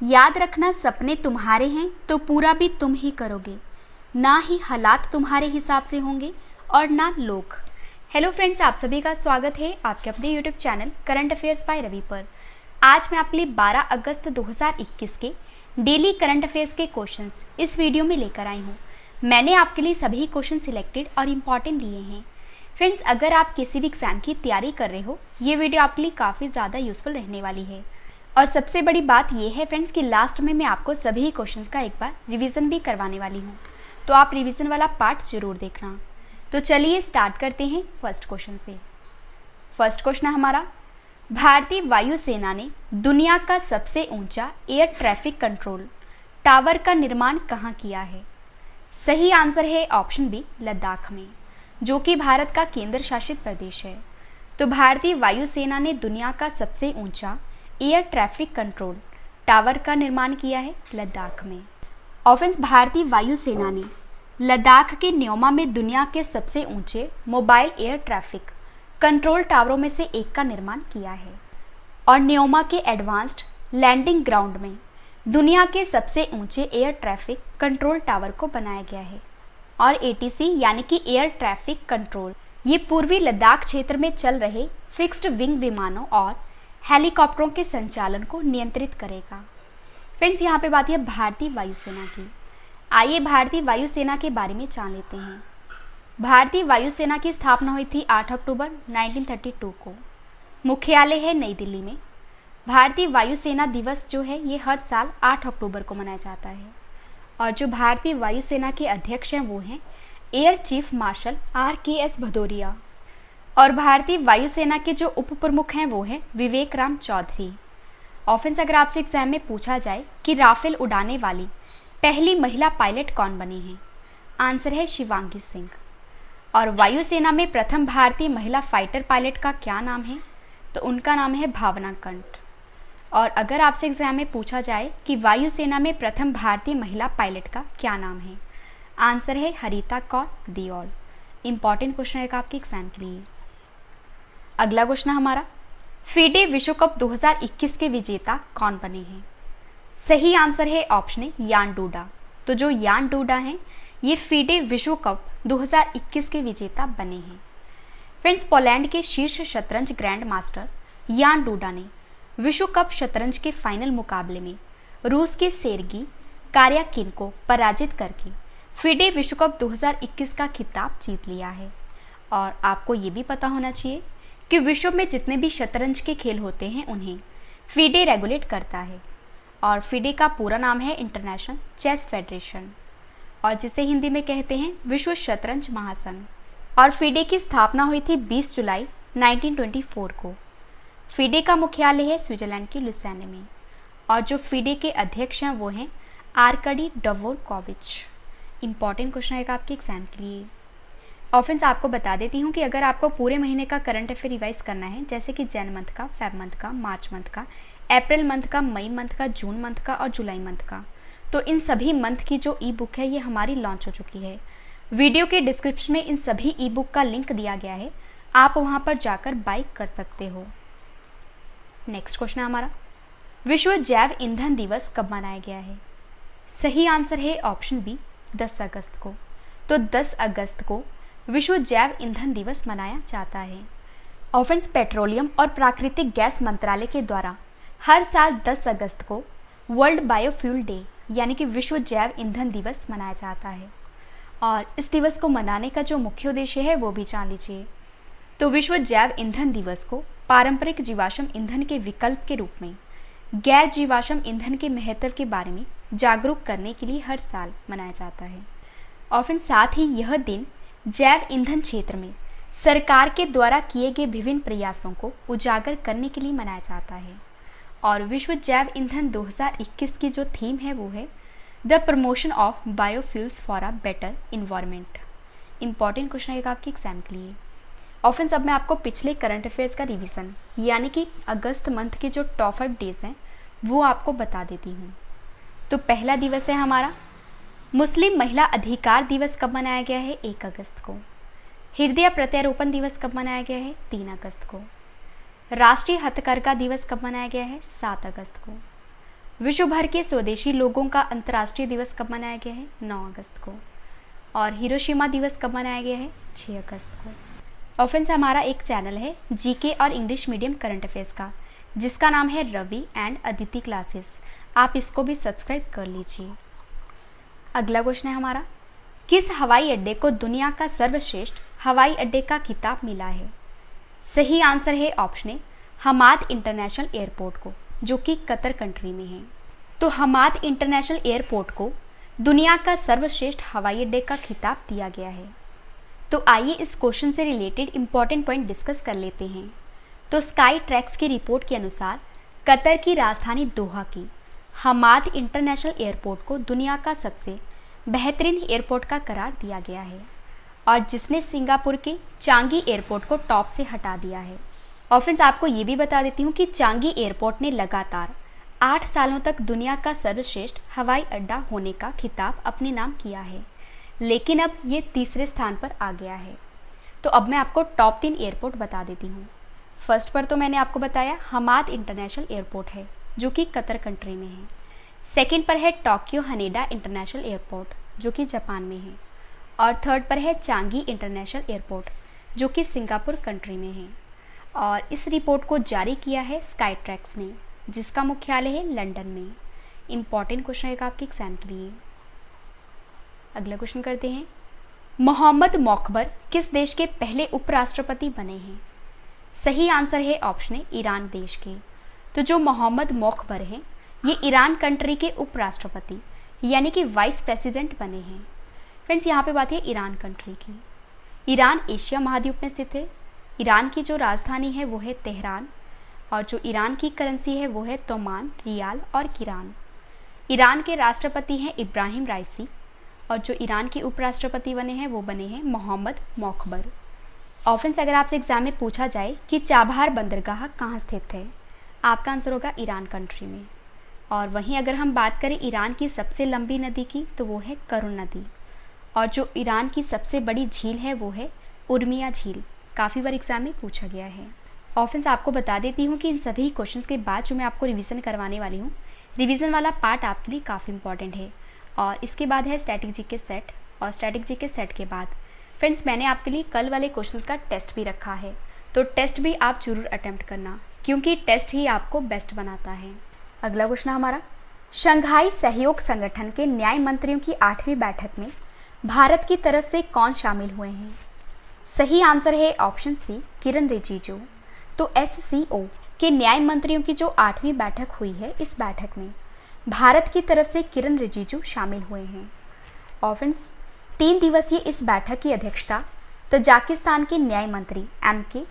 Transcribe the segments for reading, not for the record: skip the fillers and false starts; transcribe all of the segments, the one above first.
याद रखना, सपने तुम्हारे हैं तो पूरा भी तुम ही करोगे, ना ही हालात तुम्हारे हिसाब से होंगे और ना लोग। हेलो फ्रेंड्स, आप सभी का स्वागत है आपके अपने YouTube channel current affairs by Ravi पर। आज मैं आपके लिए 12 अगस्त 2021 के डेली करंट अफेयर्स के क्वेश्चंस इस वीडियो में लेकर आई हूँ। मैंने आपके लिए सभी क्वेश्चन सिलेक्टेड और इम्पॉर्टेंट लिए हैं। फ्रेंड्स, अगर आप किसी भी एग्जाम की तैयारी कर रहे हो, ये वीडियो आपके लिए काफ़ी ज़्यादा यूजफुल रहने वाली है। और सबसे बड़ी बात यह है फ्रेंड्स कि लास्ट में मैं आपको सभी क्वेश्चंस का एक बार रिवीजन भी करवाने वाली हूँ, तो आप रिवीजन वाला पार्ट जरूर देखना। तो चलिए स्टार्ट करते हैं फर्स्ट क्वेश्चन से। फर्स्ट क्वेश्चन है हमारा, भारतीय वायुसेना ने दुनिया का सबसे ऊंचा एयर ट्रैफिक कंट्रोल टावर का निर्माण कहाँ किया है? सही आंसर है ऑप्शन बी, लद्दाख में, जो कि भारत का केंद्र शासित प्रदेश है। तो भारतीय वायुसेना ने दुनिया का सबसे ऊंचा एयर ट्रैफिक कंट्रोल टावर का निर्माण किया है लद्दाख में। ऑफेंस, भारतीय वायुसेना ने लद्दाख के न्योमा में दुनिया के सबसे ऊंचे मोबाइल एयर ट्रैफिक कंट्रोल टावरों में से एक का निर्माण किया है और न्योमा के एडवांस्ड लैंडिंग ग्राउंड में दुनिया के सबसे ऊंचे एयर ट्रैफिक कंट्रोल टावर को बनाया गया है। और एटीसी यानी कि एयर ट्रैफिक कंट्रोल ये पूर्वी लद्दाख क्षेत्र में चल रहे फिक्स्ड विंग विमानों और हेलीकॉप्टरों के संचालन को नियंत्रित करेगा। फ्रेंड्स, यहाँ पे बात है भारतीय वायुसेना की। आइए भारतीय वायुसेना के बारे में जान लेते हैं। भारतीय वायुसेना की स्थापना हुई थी 8 अक्टूबर 1932 को। मुख्यालय है नई दिल्ली में। भारतीय वायुसेना दिवस जो है ये हर साल 8 अक्टूबर को मनाया जाता है। और जो भारतीय वायुसेना के अध्यक्ष हैं वो हैं air chief marshal RKS Bhadauria. और भारतीय वायुसेना के जो उप प्रमुख हैं वो हैं विवेक राम चौधरी। ऑफेंस, अगर आपसे एग्जाम में पूछा जाए कि राफेल उड़ाने वाली पहली महिला पायलट कौन बनी है, आंसर है शिवांगी सिंह। और वायुसेना में प्रथम भारतीय महिला फाइटर पायलट का क्या नाम है, तो उनका नाम है भावना कंठ। और अगर आपसे एग्जाम में पूछा जाए कि वायुसेना में प्रथम भारतीय महिला पायलट का क्या नाम है, आंसर है हरिता कौर दियोल। इंपॉर्टेंट क्वेश्चन रहेगा आपके एग्जाम के लिए। अगला क्वेश्चन हमारा, फीडे विश्व कप 2021 के विजेता कौन बने हैं? सही आंसर है ऑप्शन ए, यान डूडा। तो जो यान डूडा हैं ये फीडे विश्व कप 2021 के विजेता बने हैं। फ्रेंड्स, पोलैंड के शीर्ष शतरंज ग्रैंड मास्टर यान डूडा ने विश्व कप शतरंज के फाइनल मुकाबले में रूस के सेर्गी कार्याकिन को पराजित करके फीडे विश्व कप 2021 का खिताब जीत लिया है। और आपको ये भी पता होना चाहिए कि विश्व में जितने भी शतरंज के खेल होते हैं उन्हें फीडे रेगुलेट करता है। और फीडे का पूरा नाम है इंटरनेशनल चेस फेडरेशन, और जिसे हिंदी में कहते हैं विश्व शतरंज महासंघ। और फीडे की स्थापना हुई थी 20 जुलाई 1924 को। फीडे का मुख्यालय है स्विट्जरलैंड के लुसेन में। और जो फीडे के अध्यक्ष हैं वो हैं आर्कडी डवोरकोविच। इंपॉर्टेंट क्वेश्चन है आपके एग्जाम के लिए। ऑफेंस, आपको बता देती हूँ कि अगर आपको पूरे महीने का करंट अफेयर रिवाइज करना है, जैसे कि जैन मंथ का, फेब मंथ का, मार्च मंथ का, अप्रैल मंथ का, मई मंथ का, जून मंथ का और जुलाई मंथ का, तो इन सभी मंथ की जो ई बुक है ये हमारी लॉन्च हो चुकी है। वीडियो के डिस्क्रिप्शन में इन सभी ई बुक का लिंक दिया गया है, आप वहाँ पर जाकर बाई कर सकते हो। नेक्स्ट क्वेश्चन है हमारा, विश्व जैव ईंधन दिवस कब मनाया गया है? सही आंसर है ऑप्शन बी, 10 अगस्त को। तो 10 अगस्त को विश्व जैव ईंधन दिवस मनाया जाता है। ऑफेंस, पेट्रोलियम और प्राकृतिक गैस मंत्रालय के द्वारा हर साल 10 अगस्त को वर्ल्ड बायोफ्यूल डे यानी कि विश्व जैव ईंधन दिवस मनाया जाता है। और इस दिवस को मनाने का जो मुख्य उद्देश्य है वो भी जान लीजिए। तो विश्व जैव ईंधन दिवस को पारंपरिक जीवाश्म ईंधन के विकल्प के रूप में गैर जीवाश्म ईंधन के महत्व के बारे में जागरूक करने के लिए हर साल मनाया जाता है। और फिर साथ ही यह दिन जैव ईंधन क्षेत्र में सरकार के द्वारा किए गए विभिन्न प्रयासों को उजागर करने के लिए मनाया जाता है। और विश्व जैव ईंधन 2021 की जो थीम है वो है the promotion of biofuels for a better environment. Important question रहेगा आपके एग्जाम के लिए। और फ्रेंड्स, अब मैं आपको पिछले करंट अफेयर्स का रिवीजन यानी कि अगस्त मंथ के जो टॉप 5 डेज हैं वो आपको बता देती हूँ। तो पहला दिवस है हमारा मुस्लिम महिला अधिकार दिवस कब मनाया गया है? 1 अगस्त को। हृदय प्रत्यारोपण दिवस कब मनाया गया है? 3 अगस्त को। राष्ट्रीय हथकरघा दिवस कब मनाया गया है? 7 अगस्त को। विश्व भर के स्वदेशी लोगों का अंतर्राष्ट्रीय दिवस कब मनाया गया है? 9 अगस्त को। और हिरोशिमा दिवस कब मनाया गया है? 6 अगस्त को। और फ्रेंड्स, हमारा एक चैनल है जीके और इंग्लिश मीडियम करंट अफेयर्स का, जिसका नाम है रवि एंड अदिति क्लासेस। आप इसको भी सब्सक्राइब कर लीजिए। अगला क्वेश्चन है हमारा, किस हवाई अड्डे को दुनिया का सर्वश्रेष्ठ हवाई अड्डे का खिताब मिला है? सही आंसर है option A, Hamad international airport को, जो कि कतर कंट्री में है। तो हमाद इंटरनेशनल एयरपोर्ट को दुनिया का सर्वश्रेष्ठ हवाई अड्डे का खिताब दिया गया है। तो आइए इस क्वेश्चन से रिलेटेड इंपॉर्टेंट पॉइंट डिस्कस कर लेते हैं। तो स्काई ट्रैक्स की रिपोर्ट के अनुसार कतर की राजधानी दोहा की हमाद इंटरनेशनल एयरपोर्ट को दुनिया का सबसे बेहतरीन एयरपोर्ट का करार दिया गया है, और जिसने सिंगापुर के चांगी एयरपोर्ट को टॉप से हटा दिया है। और फ्रेंड्स, आपको ये भी बता देती हूँ कि चांगी एयरपोर्ट ने लगातार 8 सालों तक दुनिया का सर्वश्रेष्ठ हवाई अड्डा होने का खिताब अपने नाम किया है, लेकिन अब ये तीसरे स्थान पर आ गया है। तो अब मैं आपको टॉप 3 एयरपोर्ट बता देती हूँ। फर्स्ट पर तो मैंने आपको बताया हमाद इंटरनेशनल एयरपोर्ट है, जो कि कतर कंट्री में है। सेकंड पर है टोक्यो हनेडा इंटरनेशनल एयरपोर्ट, जो कि जापान में है। और थर्ड पर है चांगी इंटरनेशनल एयरपोर्ट, जो कि सिंगापुर कंट्री में है। और इस रिपोर्ट को जारी किया है स्काई ट्रैक्स ने, जिसका मुख्यालय है लंदन में। इंपॉर्टेंट क्वेश्चन है आपके एग्जाम के लिए। अगला क्वेश्चन करते हैं, मोहम्मद मौकबर किस देश के पहले उपराष्ट्रपति बने हैं? सही आंसर है ऑप्शन ए, ईरान देश के। तो जो मोहम्मद मौकबर हैं, ये ईरान कंट्री के उपराष्ट्रपति यानी कि वाइस प्रेसिडेंट बने हैं। फ्रेंड्स, यहाँ पे बात है ईरान कंट्री की। ईरान एशिया महाद्वीप में स्थित है। ईरान की जो राजधानी है वो है तेहरान, और जो ईरान की करेंसी है वो है तोमान, रियाल और किरान। ईरान के राष्ट्रपति हैं इब्राहिम राइसी, और जो ईरान के उपराष्ट्रपति बने हैं वो बने हैं मोहम्मद मौकबर। और फ्रेंड्स, अगर आपसे एग्जाम में पूछा जाए कि चाबहार बंदरगाह कहाँ स्थित है, आपका आंसर होगा ईरान कंट्री में। और वहीं अगर हम बात करें ईरान की सबसे लंबी नदी की, तो वो है करुण नदी। और जो ईरान की सबसे बड़ी झील है वो है उर्मिया झील। काफ़ी बार एग्जाम में पूछा गया है। और फ्रेंड्स, आपको बता देती हूँ कि इन सभी क्वेश्चंस के बाद जो मैं आपको रिवीजन करवाने वाली हूँ, रिवीजन वाला पार्ट आपके लिए काफ़ी इंपॉर्टेंट है। और इसके बाद है स्टैटिक जीके सेट, और स्टैटिक जीके सेट के बाद फ्रेंड्स मैंने आपके लिए कल वाले क्वेश्चंस का टेस्ट भी रखा है। तो टेस्ट भी आप जरूर अटेम्प्ट करना, क्योंकि टेस्ट ही आपको बेस्ट बनाता है। अगला क्वेश्चन हमारा, शंघाई सहयोग संगठन के न्याय मंत्रियों की 8वीं बैठक में भारत की तरफ से कौन शामिल हुए हैं? सही आंसर है ऑप्शन सी, किरण रिजिजू। तो SCO के न्याय मंत्रियों की जो 8वीं बैठक हुई है, इस बैठक में भारत की तरफ से किरण रिजिजू शामिल हुए हैं। और फ्रेंड्स, 3 दिवसीय इस बैठक की अध्यक्षता तजाकिस्तान के न्याय मंत्री MK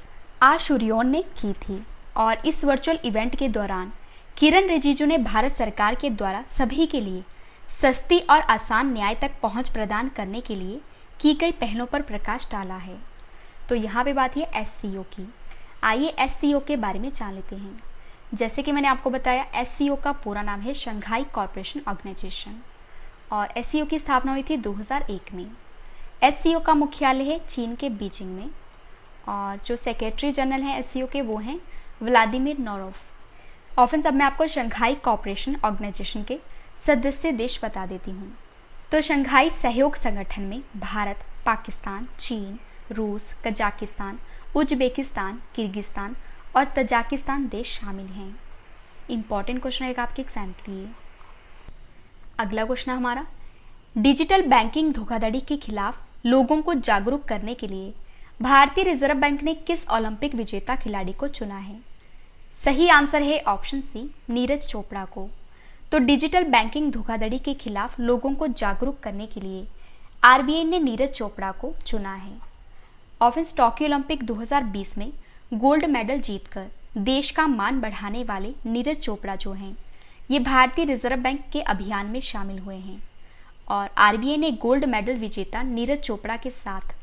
आशुरियोन ने की थी। और इस वर्चुअल इवेंट के दौरान किरण रिजिजू ने भारत सरकार के द्वारा सभी के लिए सस्ती और आसान न्याय तक पहुंच प्रदान करने के लिए की गई पहलों पर प्रकाश डाला है। तो यहाँ पे बात है SCO की। आइए SCO के बारे में जान लेते हैं। जैसे कि मैंने आपको बताया, SCO का पूरा नाम है शंघाई कॉरपोरेशन ऑर्गेनाइजेशन, और SCO की स्थापना हुई थी 2001 में। SCO का मुख्यालय है चीन के बीजिंग में, और जो सेक्रेटरी जनरल हैं SCO के वो हैं व्लादिमीर नोरोव। और फ्रेंड्स, अब मैं आपको शंघाई कॉरपोरेशन ऑर्गेनाइजेशन के सदस्य देश बता देती हूँ। तो शंघाई सहयोग संगठन में भारत, पाकिस्तान, चीन, रूस, कजाकिस्तान, उज्बेकिस्तान, किर्गिस्तान और तजाकिस्तान देश शामिल हैं। इंपॉर्टेंट क्वेश्चन है आपके एग्जाम के लिए। अगला क्वेश्चन हमारा, डिजिटल बैंकिंग धोखाधड़ी के खिलाफ लोगों को जागरूक करने के लिए भारतीय रिजर्व बैंक ने किस ओलंपिक विजेता खिलाड़ी को चुना है? सही आंसर है ऑप्शन सी, नीरज चोपड़ा को। तो डिजिटल बैंकिंग धोखाधड़ी के खिलाफ लोगों को जागरूक करने के लिए RBI ने नीरज चोपड़ा को चुना है। और फ्रेंड्स, टोक्यो ओलंपिक 2020 में गोल्ड मेडल जीतकर देश का मान बढ़ाने वाले नीरज चोपड़ा जो हैं, ये भारतीय रिजर्व बैंक के अभियान में शामिल हुए हैं। और RBI ने गोल्ड मेडल विजेता नीरज चोपड़ा के साथ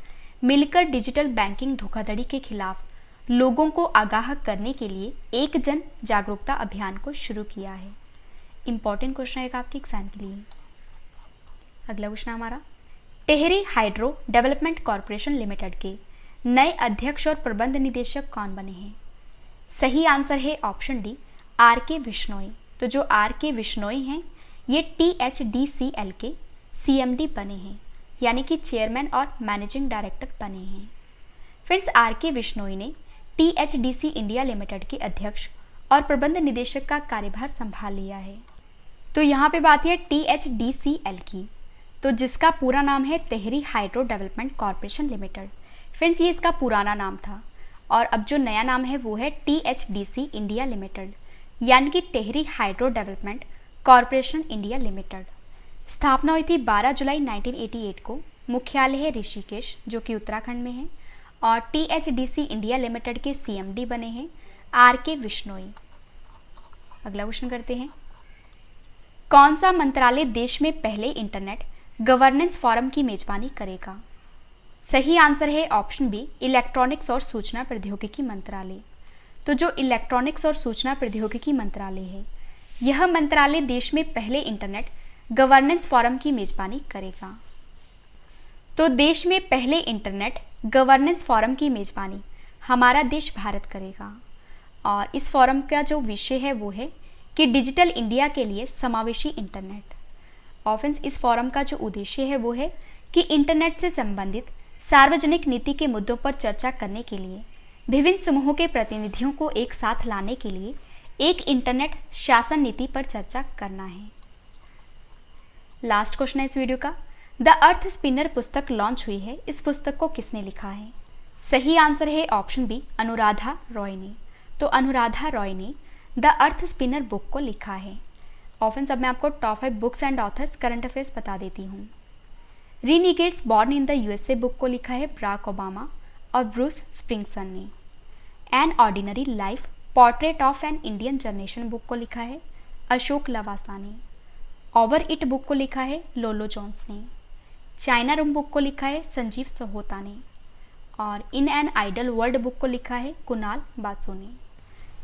मिलकर डिजिटल बैंकिंग धोखाधड़ी के खिलाफ लोगों को आगाह करने के लिए एक जन जागरूकता अभियान को शुरू किया है। इंपॉर्टेंट क्वेश्चन है आपके एग्जाम के लिए। अगला क्वेश्चन हमारा, Tehri hydro development corporation limited के नए अध्यक्ष और प्रबंध निदेशक कौन बने हैं? सही आंसर है ऑप्शन डी, RK बिश्नोई। तो जो आर के विश्नोई हैं ये THDCL के CMD बने हैं, यानी कि चेयरमैन और मैनेजिंग डायरेक्टर बने हैं। फ्रेंड्स, आर के विश्नोई ने THDC इंडिया लिमिटेड के अध्यक्ष और प्रबंध निदेशक का कार्यभार संभाल लिया है। तो यहाँ पे बात है THDCL की, तो जिसका पूरा नाम है Tehri hydro development corporation limited. Friends, ये इसका पुराना नाम था और अब जो नया नाम है वो है THDC इंडिया लिमिटेड, यानी कि Tehri hydro development corporation India limited. स्थापना हुई थी 12 जुलाई 1988 को। मुख्यालय है ऋषिकेश, जो कि उत्तराखंड में है, और THDC इंडिया लिमिटेड के CMD बने हैं आर के विश्नोई। अगला क्वेश्चन करते हैं, कौन सा मंत्रालय देश में पहले इंटरनेट गवर्नेंस फोरम की मेजबानी करेगा? सही आंसर है ऑप्शन बी, इलेक्ट्रॉनिक्स और सूचना प्रौद्योगिकी मंत्रालय। तो जो इलेक्ट्रॉनिक्स और सूचना प्रौद्योगिकी मंत्रालय है, यह मंत्रालय देश में पहले इंटरनेट गवर्नेंस फोरम की मेजबानी करेगा। तो देश में पहले इंटरनेट गवर्नेंस फोरम की मेजबानी हमारा देश भारत करेगा, और इस फोरम का जो विषय है वो है कि डिजिटल इंडिया के लिए समावेशी इंटरनेट। और फ्रेंड्स, इस फोरम का जो उद्देश्य है वो है कि इंटरनेट से संबंधित सार्वजनिक नीति के मुद्दों पर चर्चा करने के लिए विभिन्न समूहों के प्रतिनिधियों को एक साथ लाने के लिए एक इंटरनेट शासन नीति पर चर्चा करना है। लास्ट क्वेश्चन है इस वीडियो का, द अर्थ स्पिनर पुस्तक लॉन्च हुई है, इस पुस्तक को किसने लिखा है? सही आंसर है ऑप्शन बी, अनुराधा रॉय ने। तो अनुराधा रॉय ने द अर्थ स्पिनर बुक को लिखा है। ऑफेंस, अब मैं आपको top 5 books and authors current affairs बता देती हूँ। Renegades born in the USA book को लिखा है बराक ओबामा और ब्रूस स्प्रिंगसन ने। An ordinary life portrait of an Indian generation book को लिखा है अशोक लवासा ने। ओवर इट बुक को लिखा है लोलो जॉन्स ने। चाइना रूम बुक को लिखा है संजीव सहोता ने। और in an ideal world book को लिखा है कुणाल बासु ने।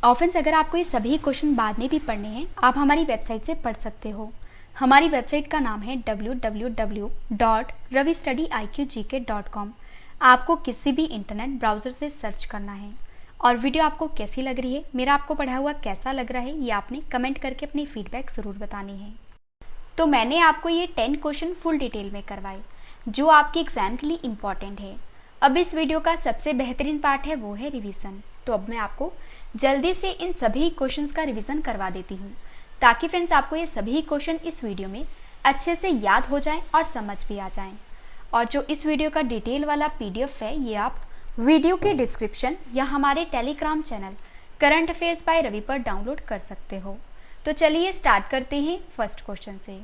ऑफेंस, अगर आपको ये सभी क्वेश्चन बाद में भी पढ़ने हैं, आप हमारी वेबसाइट से पढ़ सकते हो। हमारी वेबसाइट का नाम है www.ravistudiiqgk.com। आपको किसी भी इंटरनेट ब्राउज़र से सर्च करना है। और वीडियो आपको कैसी लग रही है, मेरा आपको पढ़ा हुआ कैसा लग रहा है, ये आपने कमेंट करके अपनी फीडबैक ज़रूर बतानी है। तो मैंने आपको ये 10 क्वेश्चन फुल डिटेल में करवाए जो आपके एग्ज़ाम के लिए इम्पॉर्टेंट है। अब इस वीडियो का सबसे बेहतरीन पार्ट है वो है रिवीजन। तो अब मैं आपको जल्दी से इन सभी क्वेश्चंस का रिवीजन करवा देती हूँ, ताकि फ्रेंड्स आपको ये सभी क्वेश्चन इस वीडियो में अच्छे से याद हो जाएं और समझ भी आ जाएं। और जो इस वीडियो का डिटेल वाला PDF है, ये आप वीडियो के डिस्क्रिप्शन या हमारे Telegram channel current affairs by Ravi पर डाउनलोड कर सकते हो। तो चलिए स्टार्ट करते हैं फर्स्ट क्वेश्चन से।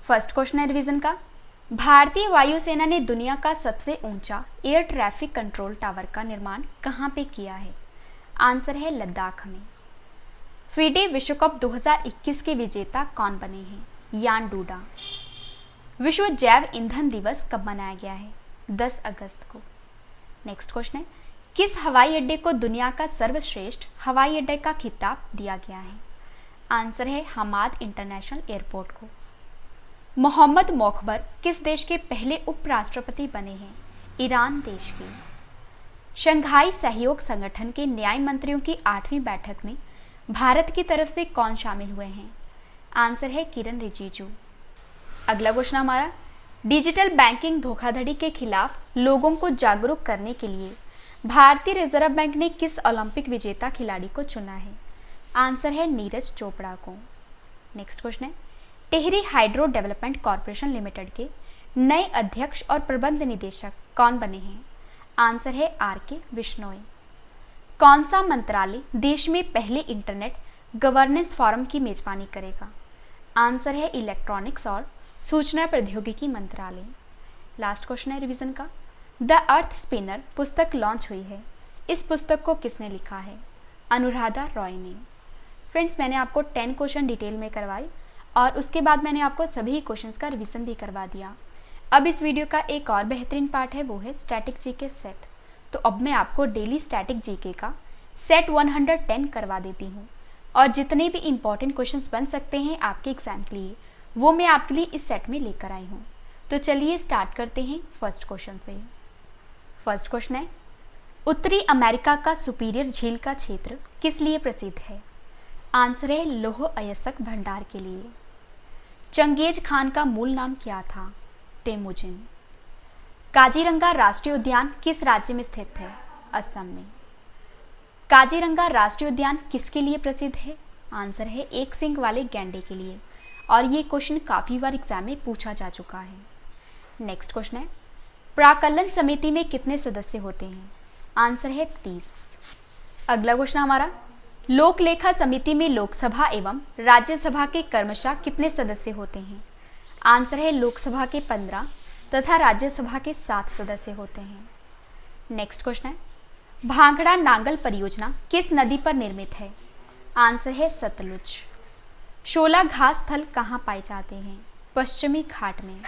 फर्स्ट क्वेश्चन है रिवीजन का, भारतीय वायुसेना ने दुनिया का सबसे ऊंचा एयर ट्रैफिक कंट्रोल टावर का निर्माण कहाँ पे किया है? आंसर है लद्दाख में। फीडे विश्व कप 2021 के विजेता कौन बने हैं? यान डूडा। विश्व जैव ईंधन दिवस कब मनाया गया है? 10 अगस्त को। नेक्स्ट क्वेश्चन है, किस हवाई अड्डे को दुनिया का सर्वश्रेष्ठ हवाई अड्डे का खिताब दिया गया है? आंसर है हमाद इंटरनेशनल एयरपोर्ट को। मोहम्मद मोखबर किस देश के पहले उपराष्ट्रपति बने हैं? ईरान देश के। शंघाई सहयोग संगठन के न्याय मंत्रियों की 8वीं बैठक में भारत की तरफ से कौन शामिल हुए हैं? आंसर है किरण रिजिजू। अगला क्वेश्चन हमारा, डिजिटल बैंकिंग धोखाधड़ी के खिलाफ लोगों को जागरूक करने के लिए भारतीय रिजर्व बैंक ने किस ओलंपिक विजेता खिलाड़ी को चुना है? आंसर है नीरज चोपड़ा को। नेक्स्ट क्वेश्चन है, Tehri hydro development corporation limited के नए अध्यक्ष और प्रबंध निदेशक कौन बने हैं? आंसर है आर के विश्नोई। कौन सा मंत्रालय देश में पहले इंटरनेट गवर्नेंस फोरम की मेजबानी करेगा? आंसर है इलेक्ट्रॉनिक्स और सूचना प्रौद्योगिकी मंत्रालय। लास्ट क्वेश्चन है रिवीजन का, द अर्थ स्पिनर पुस्तक लॉन्च हुई है, इस पुस्तक को किसने लिखा है? अनुराधा रॉय ने। फ्रेंड्स, मैंने आपको 10 क्वेश्चन डिटेल में करवाए और उसके बाद मैंने आपको सभी क्वेश्चंस का रिवीजन भी करवा दिया। अब इस वीडियो का एक और बेहतरीन पार्ट है वो है स्टैटिक जीके सेट। तो अब मैं आपको डेली स्टैटिक जीके का सेट 110 करवा देती हूँ और जितने भी इंपॉर्टेंट क्वेश्चंस बन सकते हैं आपके एग्जाम के लिए वो मैं आपके लिए इस सेट में लेकर आई हूँ। तो चलिए स्टार्ट करते हैं फर्स्ट क्वेश्चन से। फर्स्ट क्वेश्चन है, उत्तरी अमेरिका का सुपीरियर झील का क्षेत्र किस लिए प्रसिद्ध है? आंसर है लौह अयस्क भंडार के लिए। चंगेज खान का मूल नाम क्या था? तेमुजिन। काजीरंगा राष्ट्रीय उद्यान किस राज्य में स्थित है? असम में। काजीरंगा राष्ट्रीय उद्यान किसके लिए प्रसिद्ध है? आंसर है एक सींग वाले गैंडे के लिए, और ये क्वेश्चन काफ़ी बार एग्जाम में पूछा जा चुका है। नेक्स्ट क्वेश्चन है, प्राक्कलन समिति में कितने सदस्य होते हैं? आंसर है 30। अगला क्वेश्चन हमारा, लोक लेखा समिति में लोकसभा एवं राज्यसभा के क्रमशः कितने सदस्य होते हैं? आंसर है लोकसभा के 15 तथा राज्यसभा के 7 सदस्य होते हैं। नेक्स्ट क्वेश्चन है, भांगड़ा नांगल परियोजना किस नदी पर निर्मित है? आंसर है सतलुज। शोला घास स्थल कहाँ पाए जाते हैं? पश्चिमी घाट में।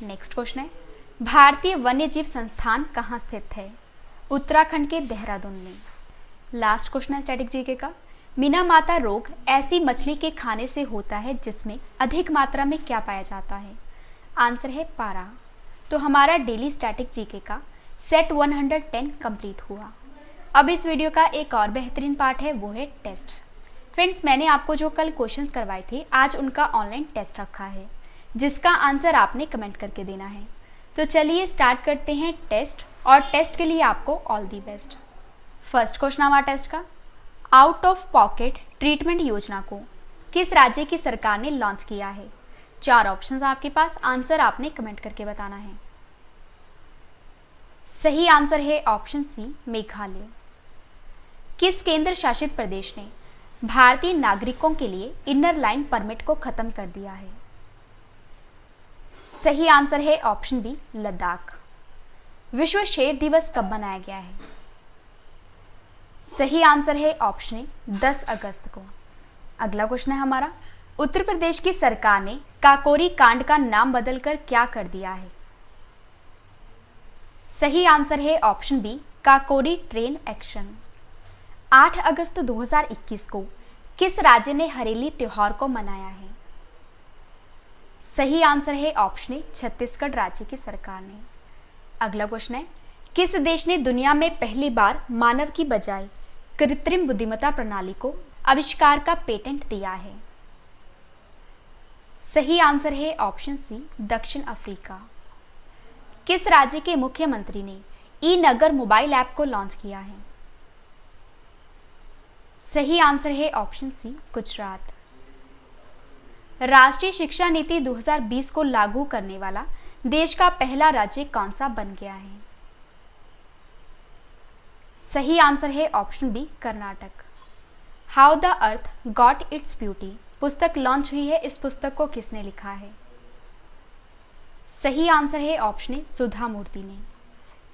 नेक्स्ट क्वेश्चन है, भारतीय वन्यजीव संस्थान कहाँ स्थित है? उत्तराखंड के देहरादून में। लास्ट क्वेश्चन है स्टैटिक जीके का, मीनामाता रोग ऐसी मछली के खाने से होता है जिसमें अधिक मात्रा में क्या पाया जाता है? आंसर है पारा। तो हमारा डेली स्टैटिक जीके का सेट 110 कंप्लीट हुआ। अब इस वीडियो का एक और बेहतरीन पार्ट है, वो है टेस्ट। फ्रेंड्स, मैंने आपको जो कल क्वेश्चंस करवाए थे, आज उनका ऑनलाइन टेस्ट रखा है, जिसका आंसर आपने कमेंट करके देना है। तो चलिए स्टार्ट करते हैं टेस्ट, और टेस्ट के लिए आपको all the best. First question हमारा टेस्ट का, आउट ऑफ पॉकेट ट्रीटमेंट योजना को किस राज्य की सरकार ने लॉन्च किया है? 4 ऑप्शंस आपके पास, आंसर आपने कमेंट करके बताना है। सही आंसर है ऑप्शन सी, मेघालय। किस केंद्र शासित प्रदेश ने भारतीय नागरिकों के लिए इनर लाइन परमिट को खत्म कर दिया है? सही आंसर है ऑप्शन बी, लद्दाख। विश्व शेर दिवस कब मनाया गया है? सही आंसर है ऑप्शन ए, 10 अगस्त को। अगला क्वेश्चन है हमारा, उत्तर प्रदेश की सरकार ने काकोरी कांड का नाम बदलकर क्या कर दिया है? सही आंसर है option B, Kakori train action. 8 अगस्त 2021 को किस राज्य ने हरेली त्योहार को मनाया है? सही आंसर है ऑप्शन ए, छत्तीसगढ़ राज्य की सरकार ने। अगला क्वेश्चन है, किस देश ने दुनिया में पहली बार मानव की बजाय कृत्रिम बुद्धिमत्ता प्रणाली को आविष्कार का पेटेंट दिया है? सही आंसर है ऑप्शन सी, दक्षिण अफ्रीका। किस राज्य के मुख्यमंत्री ने ई नगर मोबाइल ऐप को लॉन्च किया है? सही आंसर है ऑप्शन सी, गुजरात। राष्ट्रीय शिक्षा नीति 2020 को लागू करने वाला देश का पहला राज्य कौन सा बन गया है? सही आंसर है option B, Karnataka. How the earth got its beauty पुस्तक लॉन्च हुई है, इस पुस्तक को किसने लिखा है? सही आंसर है ऑप्शन ए, सुधा मूर्ति ने।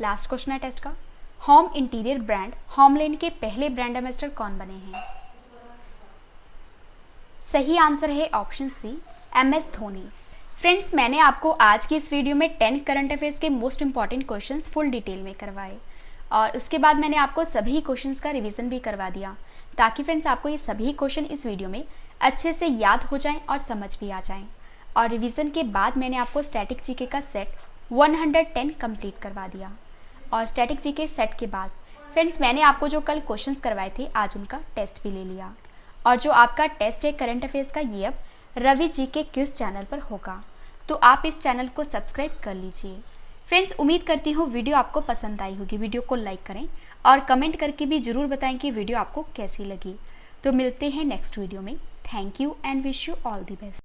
लास्ट क्वेश्चन है टेस्ट का, होम इंटीरियर ब्रांड होमलैंड के पहले ब्रांड एम्बेसडर कौन बने हैं? सही आंसर है option C, MS Dhoni. Friends, मैंने आपको आज की इस वीडियो में 10 करंट अफेयर्स के most important questions full detail में करवाए, और उसके बाद मैंने आपको सभी क्वेश्चंस का रिवीजन भी करवा दिया, ताकि फ्रेंड्स आपको ये सभी क्वेश्चन इस वीडियो में अच्छे से याद हो जाएं और समझ भी आ जाएं। और रिवीजन के बाद मैंने आपको स्टैटिक जीके का सेट 110 कंप्लीट करवा दिया, और स्टैटिक जीके सेट के बाद फ्रेंड्स मैंने आपको जो कल क्वेश्चंस करवाए थे, आज उनका टेस्ट भी ले लिया। और जो आपका टेस्ट है करंट अफेयर्स का, ये अब रवि जी के क्विज चैनल पर होगा, तो आप इस चैनल को सब्सक्राइब कर लीजिए। फ्रेंड्स, उम्मीद करती हूँ वीडियो आपको पसंद आई होगी। वीडियो को लाइक करें और कमेंट करके भी ज़रूर बताएं कि वीडियो आपको कैसी लगी। तो मिलते हैं नेक्स्ट वीडियो में। Thank you and wish you all the best.